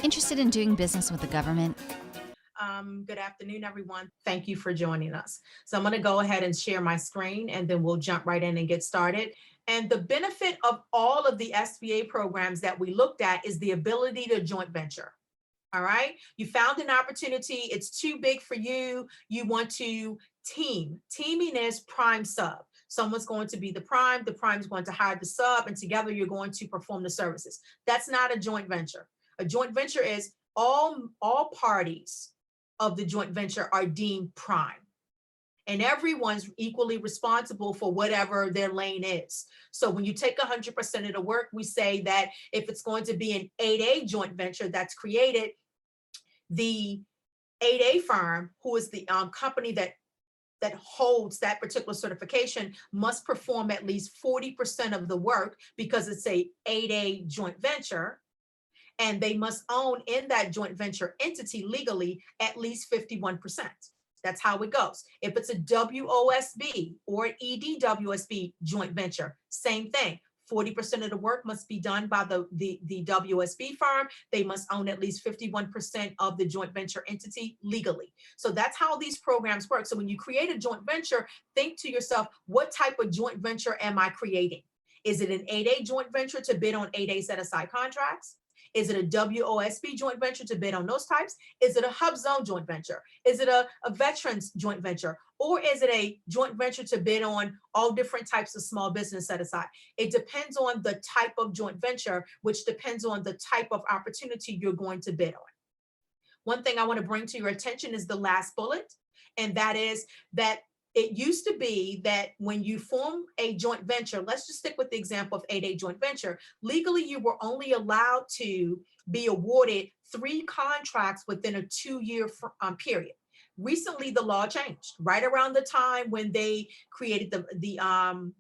Interested in doing business with the government? Good afternoon, everyone. Thank you for joining us. So I'm going to go ahead and share my screen, and then we'll jump right in and get started. And the benefit of all of the SBA programs that we looked at is the ability to joint venture. All right. You found an opportunity. It's too big for you. You want to team. Teaming is prime sub. Someone's going to be the prime's going to hire the sub, and together you're going to perform the services. That's not a joint venture. A joint venture is all parties of the joint venture are deemed prime, and everyone's equally responsible for whatever their lane is. So when you take 100% of the work, we say that if it's going to be an 8A joint venture that's created, the 8A firm, who is the company that holds that particular certification, must perform at least 40% of the work because it's a 8A joint venture. And they must own in that joint venture entity legally at least 51%. That's how it goes. If it's a WOSB or an EDWSB joint venture, same thing. 40% of the work must be done by the WSB firm. They must own at least 51% of the joint venture entity legally. So that's how these programs work. So when you create a joint venture, think to yourself, what type of joint venture am I creating? Is it an 8A joint venture to bid on 8A set-aside contracts? Is it a WOSB joint venture to bid on those types? Is it a hub zone joint venture? Is it a veterans joint venture? Or is it a joint venture to bid on all different types of small business set aside? It depends on the type of joint venture, which depends on the type of opportunity you're going to bid on. One thing I want to bring to your attention is the last bullet, and that is that it used to be that when you form a joint venture, let's just stick with the example of 8A joint venture, legally you were only allowed to be awarded 3 contracts within a 2-year period. Recently, the law changed right around the time when they created the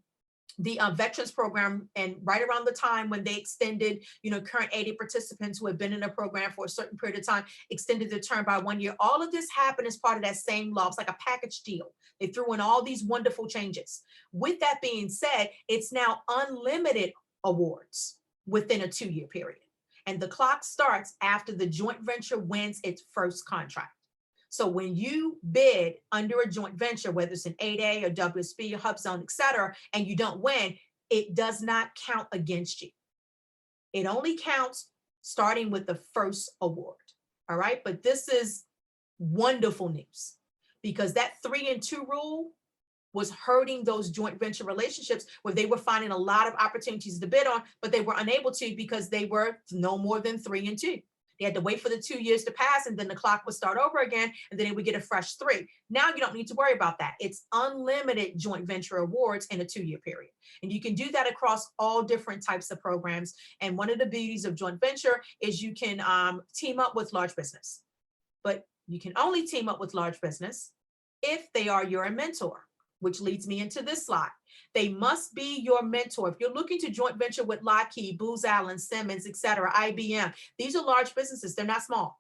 veterans program, and right around the time when they extended, current 80 participants who have been in a program for a certain period of time, extended the term by 1 year. All of this happened as part of that same law. It's like a package deal. They threw in all these wonderful changes. With that being said, it's now unlimited awards within a 2-year period. And the clock starts after the joint venture wins its first contract. So when you bid under a joint venture, whether it's an 8A or WSB or hub zone, et cetera, and you don't win, it does not count against you. It only counts starting with the first award. All right. But this is wonderful news, because that 3 and 2 rule was hurting those joint venture relationships where they were finding a lot of opportunities to bid on, but they were unable to because they were no more than 3 and 2. They had to wait for the 2 years to pass, and then the clock would start over again, and then they would get a fresh 3. Now you don't need to worry about that. It's unlimited joint venture awards in a 2-year period. And you can do that across all different types of programs. And one of the beauties of joint venture is you can team up with large business. But you can only team up with large business if they are your mentor, which leads me into this slide. They must be your mentor. If you're looking to joint venture with Lockheed, Booz Allen, Simmons, et cetera, IBM, these are large businesses. They're not small.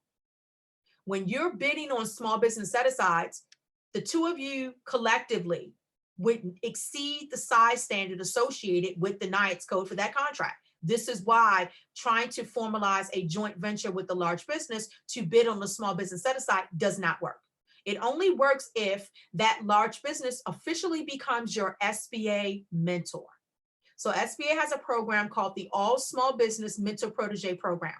When you're bidding on small business set-asides, the 2 of you collectively would exceed the size standard associated with the NIATS code for that contract. This is why trying to formalize a joint venture with the large business to bid on the small business set-aside does not work. It only works if that large business officially becomes your SBA mentor. So SBA has a program called the All Small Business Mentor Protege Program.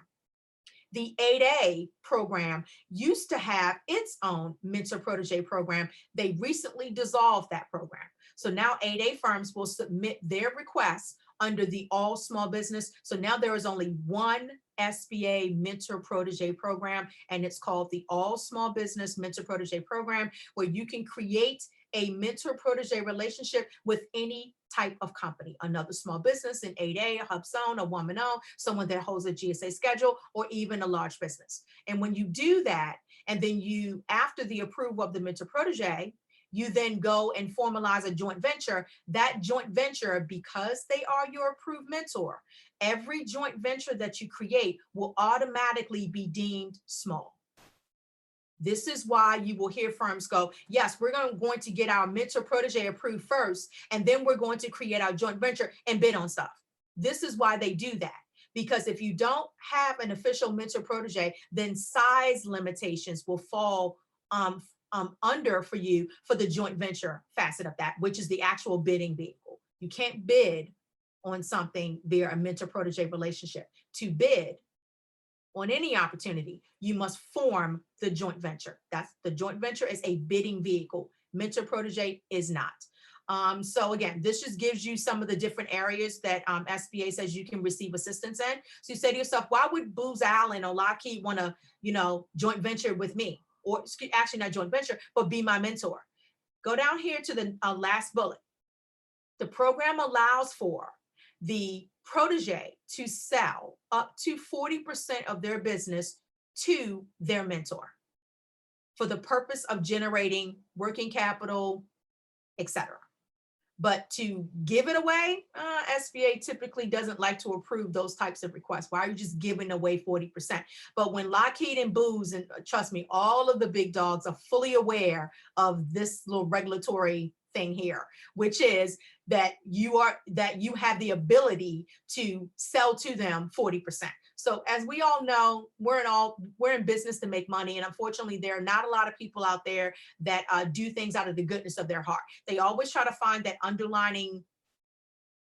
The 8A program used to have its own Mentor Protege program. They recently dissolved that program. So now 8A firms will submit their requests under the All Small Business. So now there is only one SBA Mentor Protege program, and it's called the All Small Business Mentor Protege Program, where you can create a mentor protege relationship with any type of company, another small business, an 8A, a hub zone, a woman-owned, someone that holds a GSA schedule, or even a large business. And when you do that, and then you, after the approval of the mentor protege, you then go and formalize a joint venture. That joint venture, because they are your approved mentor, every joint venture that you create will automatically be deemed small. This is why you will hear firms go, yes, we're going to get our mentor protege approved first, and then we're going to create our joint venture and bid on stuff. This is why they do that, Because if you don't have an official mentor protege, then size limitations will fall under for you for the joint venture facet of that, which is the actual bidding vehicle. You can't bid on something via a mentor protege relationship. To bid on any opportunity, you must form the joint venture. That's the joint venture is a bidding vehicle. Mentor protege is not. So again, this just gives you some of the different areas that SBA says you can receive assistance in. So you say to yourself, why would Booz Allen or Lockheed want to, joint venture with me? Or actually not joint venture, but be my mentor. Go down here to the last bullet. The program allows for the protege to sell up to 40% of their business to their mentor for the purpose of generating working capital, etc. But to give it away, SBA typically doesn't like to approve those types of requests. Why are you just giving away 40%? But when Lockheed and Booz, and trust me, all of the big dogs are fully aware of this little regulatory thing here, which is that you have the ability to sell to them 40%. So as we all know, we're in business to make money. And unfortunately, there are not a lot of people out there that do things out of the goodness of their heart. They always try to find that underlining,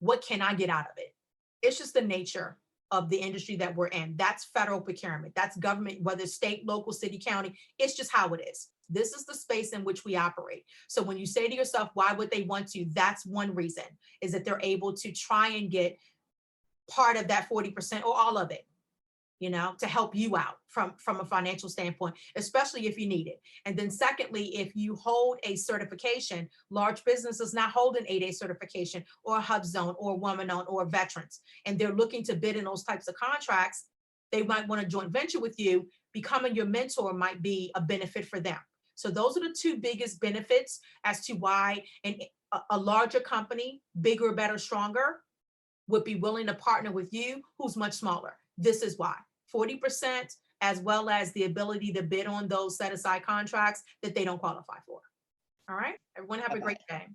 what can I get out of it? It's just the nature of the industry that we're in. That's federal procurement. That's government, whether state, local, city, county. It's just how it is. This is the space in which we operate. So when you say to yourself, why would they want to? That's one reason, is that they're able to try and get part of that 40% or all of it, to help you out from a financial standpoint, especially if you need it. And then secondly, if you hold a certification, large businesses not hold an 8A certification or a HubZone or woman-owned or veterans, and they're looking to bid in those types of contracts, they might want to joint venture with you. Becoming your mentor might be a benefit for them. So those are the two biggest benefits as to why a larger company, bigger, better, stronger, would be willing to partner with you who's much smaller. This is why. 40%, as well as the ability to bid on those set aside contracts that they don't qualify for. All right, everyone have a great day.